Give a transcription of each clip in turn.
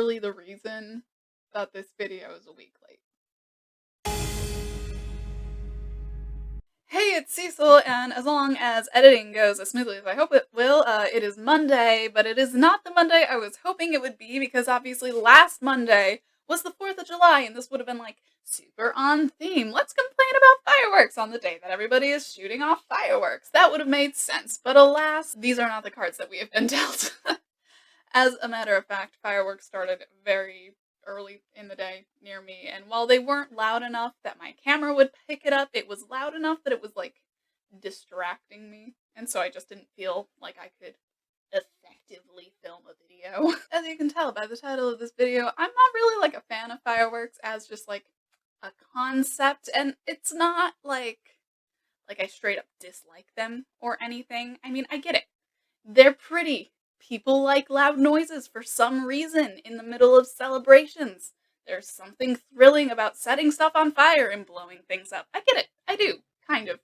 literally the reason that this video is a week late. Hey, it's Cecil, and as long as editing goes as smoothly as I hope it will, it is Monday, but it is not the Monday I was hoping it would be, because obviously last Monday was the 4th of July, and this would have been, like, super on theme. Let's complain about fireworks on the day that everybody is shooting off fireworks. That would have made sense, but alas, these are not the cards that we have been dealt. As a matter of fact, fireworks started very early in the day near me, and while they weren't loud enough that my camera would pick it up, it was loud enough that it was, like, distracting me, and so I just didn't feel like I could effectively film a video. As you can tell by the title of this video, I'm not really, like, a fan of fireworks as just, like, a concept, and it's not like I straight up dislike them or anything. I mean, I get it. They're pretty. People like loud noises for some reason in the middle of celebrations. There's something thrilling about setting stuff on fire and blowing things up. I get it. I do. Kind of.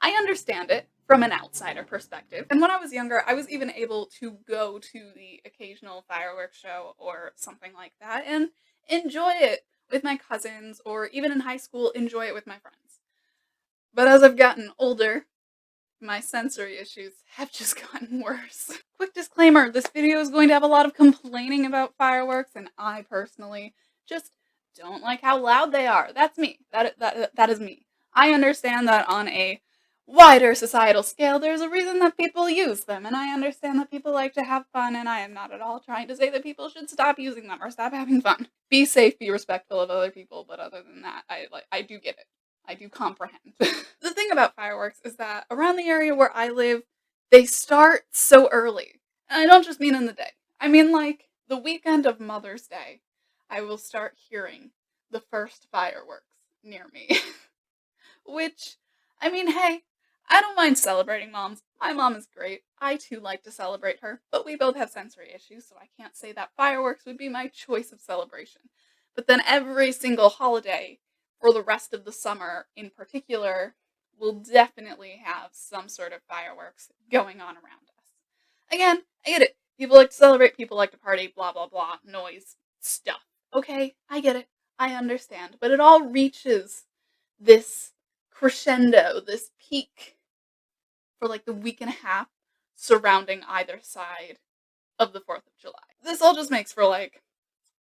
I understand it from an outsider perspective. And when I was younger, I was even able to go to the occasional fireworks show or something like that and enjoy it with my cousins, or even in high school, enjoy it with my friends. But as I've gotten older, my sensory issues have just gotten worse. Quick disclaimer, this video is going to have a lot of complaining about fireworks, and I personally just don't like how loud they are. That's me. That is me. I understand that on a wider societal scale, there's a reason that people use them, and I understand that people like to have fun, and I am not at all trying to say that people should stop using them or stop having fun. Be safe, be respectful of other people, but other than that, I do get it. I do comprehend. The thing about fireworks is that around the area where I live, they start so early. And I don't just mean in the day. I mean, like, the weekend of Mother's Day, I will start hearing the first fireworks near me. Which, I mean, hey, I don't mind celebrating moms. My mom is great. I too like to celebrate her, but we both have sensory issues, so I can't say that fireworks would be my choice of celebration. But then every single holiday, for the rest of the summer in particular, will definitely have some sort of fireworks going on around us. Again, I get it. People like to celebrate, people like to party, blah, blah, blah, noise, stuff. Okay, I get it. I understand. But it all reaches this crescendo, this peak for like the week and a half surrounding either side of the 4th of July. This all just makes for like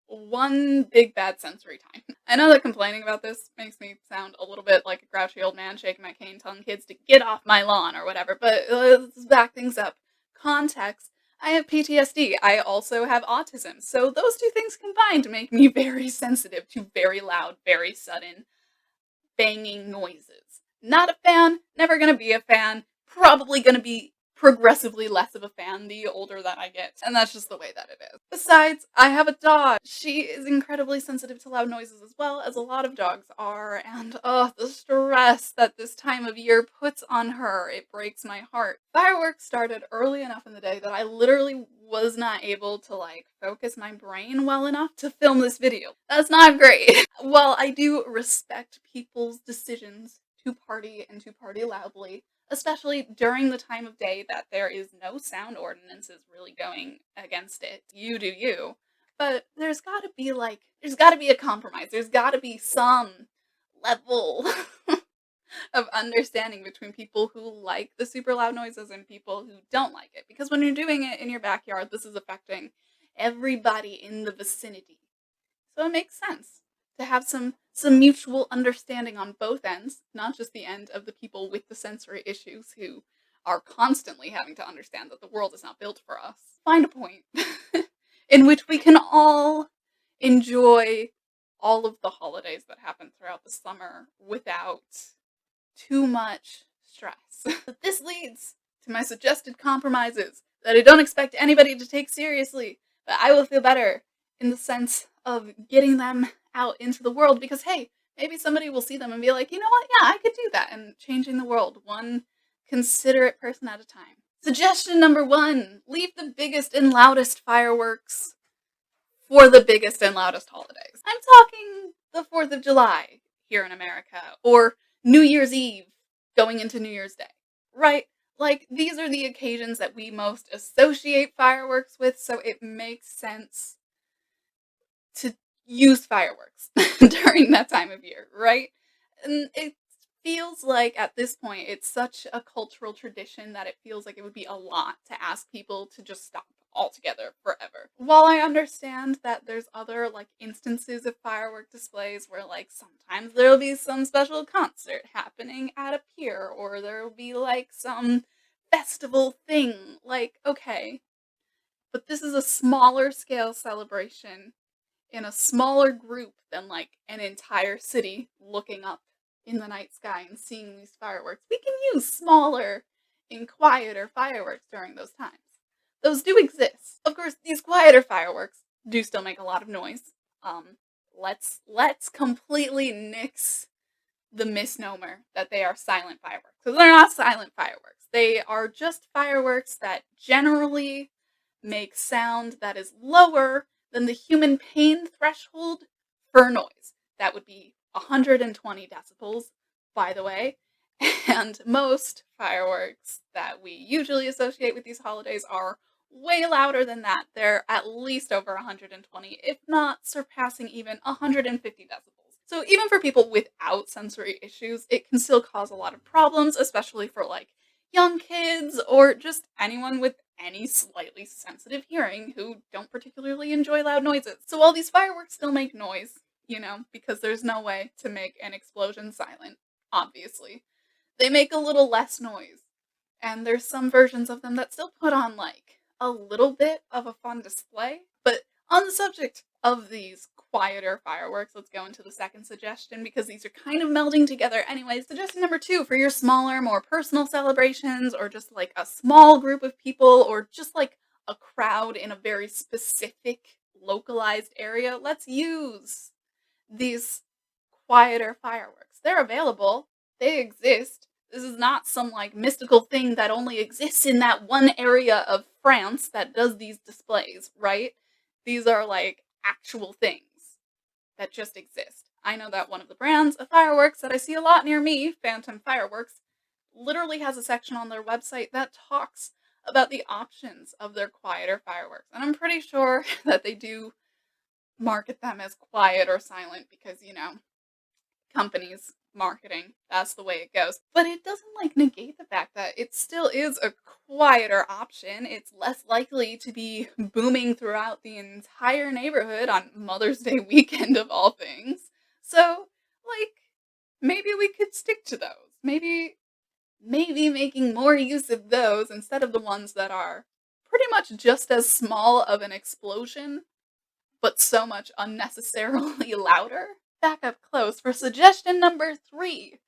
one big bad sensory time. I know that complaining about this makes me sound a little bit like a grouchy old man shaking my cane telling kids to get off my lawn or whatever, but let's back things up. Context. I have PTSD. I also have autism. So those two things combined make me very sensitive to very loud, very sudden, banging noises. Not a fan, never gonna be a fan, probably gonna be progressively less of a fan the older that I get, and that's just the way that it is. Besides, I have a dog. She is incredibly sensitive to loud noises as well, as a lot of dogs are, and the stress that this time of year puts on her, it breaks my heart. Fireworks started early enough in the day that I literally was not able to, like, focus my brain well enough to film this video. That's not great. While I do respect people's decisions to party and to party loudly, especially during the time of day that there is no sound ordinances really going against it. You do you. But there's gotta be a compromise. There's gotta be some level of understanding between people who like the super loud noises and people who don't like it. Because when you're doing it in your backyard, this is affecting everybody in the vicinity. So it makes sense to have some mutual understanding on both ends, not just the end of the people with the sensory issues who are constantly having to understand that the world is not built for us. Find a point in which we can all enjoy all of the holidays that happen throughout the summer without too much stress. But this leads to my suggested compromises that I don't expect anybody to take seriously, but I will feel better in the sense of getting them out into the world, because hey, maybe somebody will see them and be like, you know what, yeah, I could do that, and changing the world one considerate person at a time. Suggestion number 1, leave the biggest and loudest fireworks for the biggest and loudest holidays. I'm talking the 4th of July here in America, or New Year's Eve going into New Year's Day, right? Like, these are the occasions that we most associate fireworks with, so it makes sense to use fireworks during that time of year, right? And it feels like at this point it's such a cultural tradition that it feels like it would be a lot to ask people to just stop altogether forever. While I understand that there's other like instances of firework displays where like sometimes there'll be some special concert happening at a pier or there'll be like some festival thing, like okay, but this is a smaller scale celebration in a smaller group than like an entire city looking up in the night sky and seeing these fireworks. We can use smaller and quieter fireworks during those times. Those do exist. Of course, these quieter fireworks do still make a lot of noise. Um, let's completely nix the misnomer that they are silent fireworks. Because they're not silent fireworks. They are just fireworks that generally make sound that is lower than the human pain threshold for noise. That would be 120 decibels, by the way. And most fireworks that we usually associate with these holidays are way louder than that. They're at least over 120, if not surpassing even 150 decibels. So even for people without sensory issues, it can still cause a lot of problems, especially for like young kids or just anyone with any slightly sensitive hearing who don't particularly enjoy loud noises. So while these fireworks still make noise, because there's no way to make an explosion silent, obviously, they make a little less noise. And there's some versions of them that still put on like a little bit of a fun display. But on the subject of these quieter fireworks, let's go into the second suggestion because these are kind of melding together anyway. Suggestion number 2 for your smaller, more personal celebrations or just like a small group of people or just like a crowd in a very specific localized area. Let's use these quieter fireworks. They're available. They exist. This is not some like mystical thing that only exists in that one area of France that does these displays, right? These are like actual things that just exist. I know that one of the brands of fireworks that I see a lot near me, Phantom Fireworks, literally has a section on their website that talks about the options of their quieter fireworks. And I'm pretty sure that they do market them as quiet or silent because, companies marketing, that's the way it goes, but it doesn't like negate the fact that it still is a quieter option. It's less likely to be booming throughout the entire neighborhood on Mother's Day weekend of all things. So like maybe we could stick to those. Maybe making more use of those instead of the ones that are pretty much just as small of an explosion but so much unnecessarily louder. Back up close for suggestion number 3.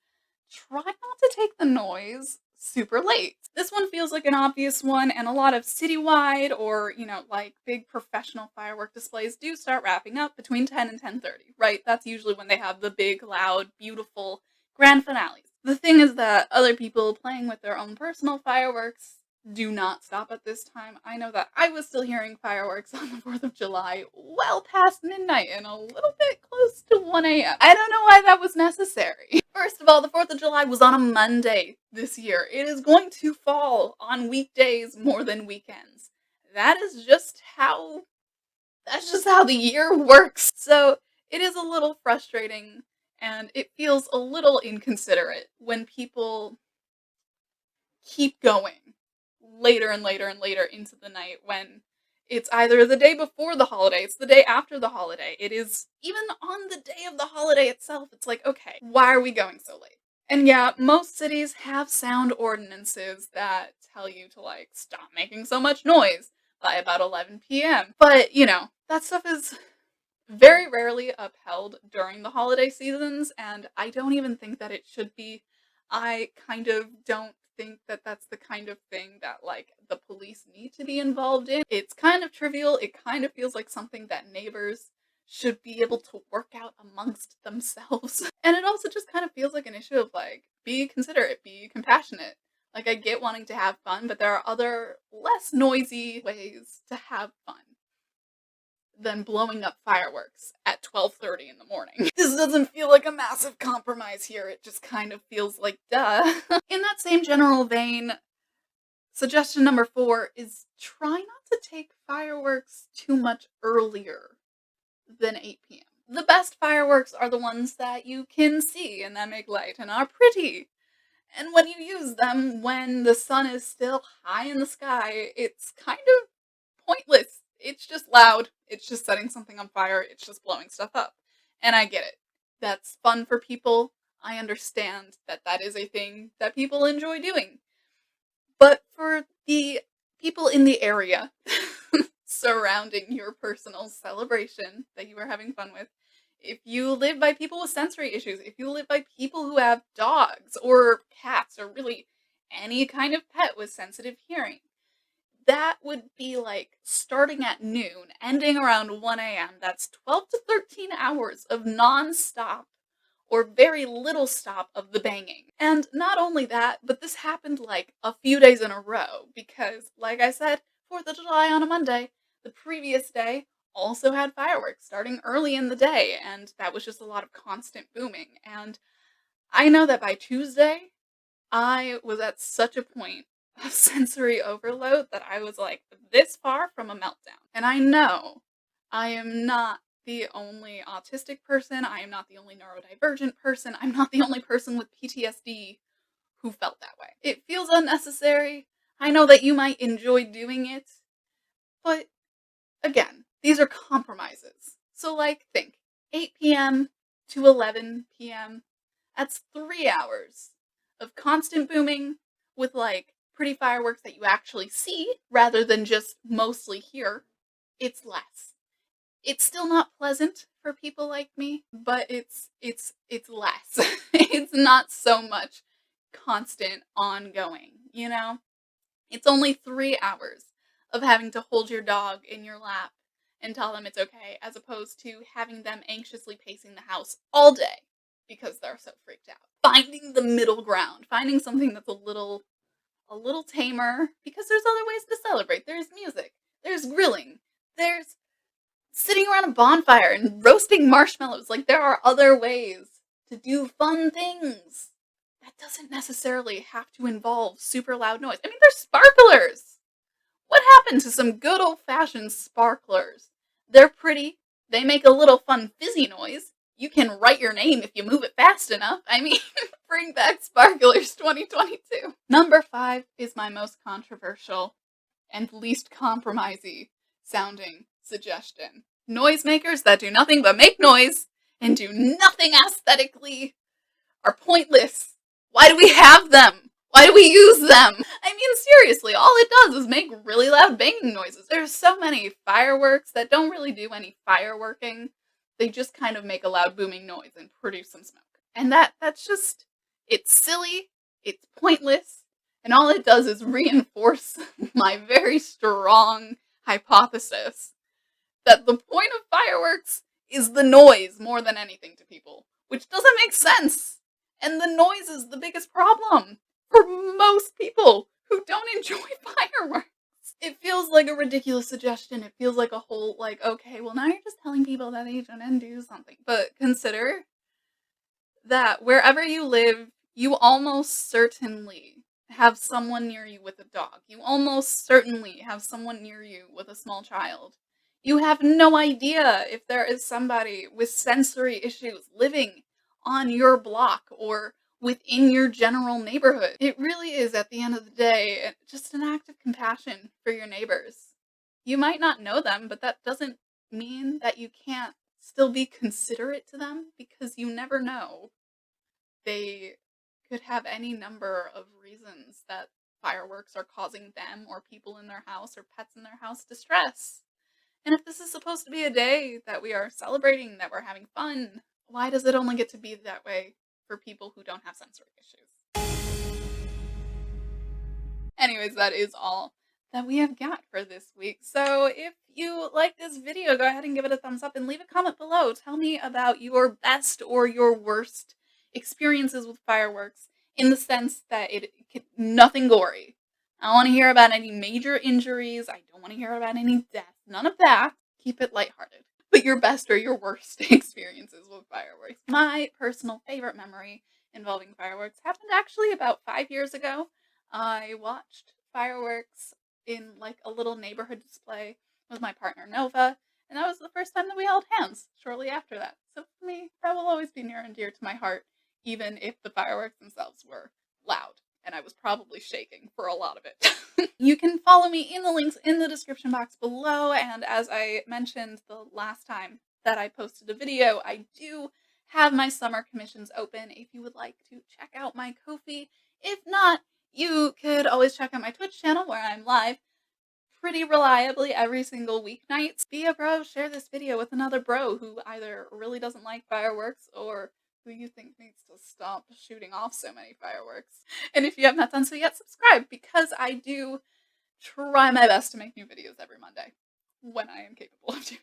Try not to take the noise super late. This one feels like an obvious one, and a lot of citywide or, like big professional firework displays do start wrapping up between 10 and 10:30, right? That's usually when they have the big, loud, beautiful grand finales. The thing is that other people playing with their own personal fireworks do not stop at this time. I know that I was still hearing fireworks on the 4th of July well past midnight and a little bit close to 1 a.m. I don't know why that was necessary. First of all, the 4th of July was on a Monday this year. It is going to fall on weekdays more than weekends. That is just how that's just how the year works. So, it is a little frustrating and it feels a little inconsiderate when people keep going later and later and later into the night when it's either the day before the holiday, it's the day after the holiday, it is even on the day of the holiday itself. It's like, okay, why are we going so late? And yeah, most cities have sound ordinances that tell you to like stop making so much noise by about 11 p.m. But, that stuff is very rarely upheld during the holiday seasons, and I don't even think that it should be. I kind of don't think that that's the kind of thing that, like, the police need to be involved in. It's kind of trivial. It kind of feels like something that neighbors should be able to work out amongst themselves. And it also just kind of feels like an issue of, like, be considerate, be compassionate. Like, I get wanting to have fun, but there are other less noisy ways to have fun than blowing up fireworks at 12:30 in the morning. This doesn't feel like a massive compromise here. It just kind of feels like duh. In that same general vein, suggestion number 4 is try not to take fireworks too much earlier than 8 p.m. The best fireworks are the ones that you can see and that make light and are pretty. And when you use them when the sun is still high in the sky, it's kind of pointless. It's just loud. It's just setting something on fire. It's just blowing stuff up. And I get it. That's fun for people. I understand that that is a thing that people enjoy doing. But for the people in the area surrounding your personal celebration that you are having fun with, if you live by people with sensory issues, if you live by people who have dogs or cats or really any kind of pet with sensitive hearing, that would be like starting at noon, ending around 1 a.m. That's 12 to 13 hours of non-stop or very little stop of the banging. And not only that, but this happened like a few days in a row because, like I said, 4th of July on a Monday, the previous day also had fireworks starting early in the day, and that was just a lot of constant booming. And I know that by Tuesday, I was at such a point of sensory overload that I was like this far from a meltdown. And I know I am not the only autistic person. I am not the only neurodivergent person. I'm not the only person with PTSD who felt that way. It feels unnecessary. I know that you might enjoy doing it, but again, these are compromises. So, like, think 8 p.m. to 11 p.m. That's 3 hours of constant booming with like pretty fireworks that you actually see rather than just mostly hear. It's less. It's still not pleasant for people like me, but it's less. It's not so much constant ongoing, you know? It's only 3 hours of having to hold your dog in your lap and tell them it's okay, as opposed to having them anxiously pacing the house all day because they're so freaked out. Finding the middle ground, finding something that's a little tamer, because there's other ways to celebrate. There's music, there's grilling, there's sitting around a bonfire and roasting marshmallows. Like, there are other ways to do fun things. That doesn't necessarily have to involve super loud noise. I mean, there's sparklers. What happened to some good old fashioned sparklers? They're pretty. They make a little fun fizzy noise. You can write your name if you move it fast enough. I mean, bring back sparklers 2022. Number 5 is my most controversial and least compromisey sounding suggestion. Noisemakers that do nothing but make noise and do nothing aesthetically are pointless. Why do we have them? Why do we use them? I mean, seriously, all it does is make really loud banging noises. There's so many fireworks that don't really do any fireworking. They just kind of make a loud booming noise and produce some smoke. And that's just, it's silly, it's pointless, and all it does is reinforce my very strong hypothesis that the point of fireworks is the noise more than anything to people, which doesn't make sense. And the noise is the biggest problem for most people who don't enjoy fireworks. It feels like a ridiculous suggestion. It feels like a whole, like, okay, well, now you're just telling people that they shouldn't do something. But consider that wherever you live, you almost certainly have someone near you with a dog. You almost certainly have someone near you with a small child. You have no idea if there is somebody with sensory issues living on your block or within your general neighborhood. It really is, at the end of the day, just an act of compassion for your neighbors. You might not know them, but that doesn't mean that you can't still be considerate to them, because you never know. They could have any number of reasons that fireworks are causing them or people in their house or pets in their house distress. And if this is supposed to be a day that we are celebrating, that we're having fun, why does it only get to be that way for people who don't have sensory issues? Anyways, that is all that we have got for this week. So if you like this video, go ahead and give it a thumbs up and leave a comment below. Tell me about your best or your worst experiences with fireworks, in the sense that nothing gory. I don't want to hear about any major injuries. I don't want to hear about any death. None of that. Keep it lighthearted. But your best or your worst experiences with fireworks. My personal favorite memory involving fireworks happened actually about 5 years ago. I watched fireworks in like a little neighborhood display with my partner Nova, and that was the first time that we held hands shortly after that. So for me, that will always be near and dear to my heart, even if the fireworks themselves were loud and I was probably shaking for a lot of it. You can follow me in the links in the description box below, and as I mentioned the last time that I posted a video, I do have my summer commissions open if you would like to check out my Ko-fi. If not, you could always check out my Twitch channel where I'm live pretty reliably every single weeknight. Be a bro, share this video with another bro who either really doesn't like fireworks or who you think needs to stop shooting off so many fireworks. And if you have not done so yet, subscribe, because I do try my best to make new videos every Monday when I am capable of doing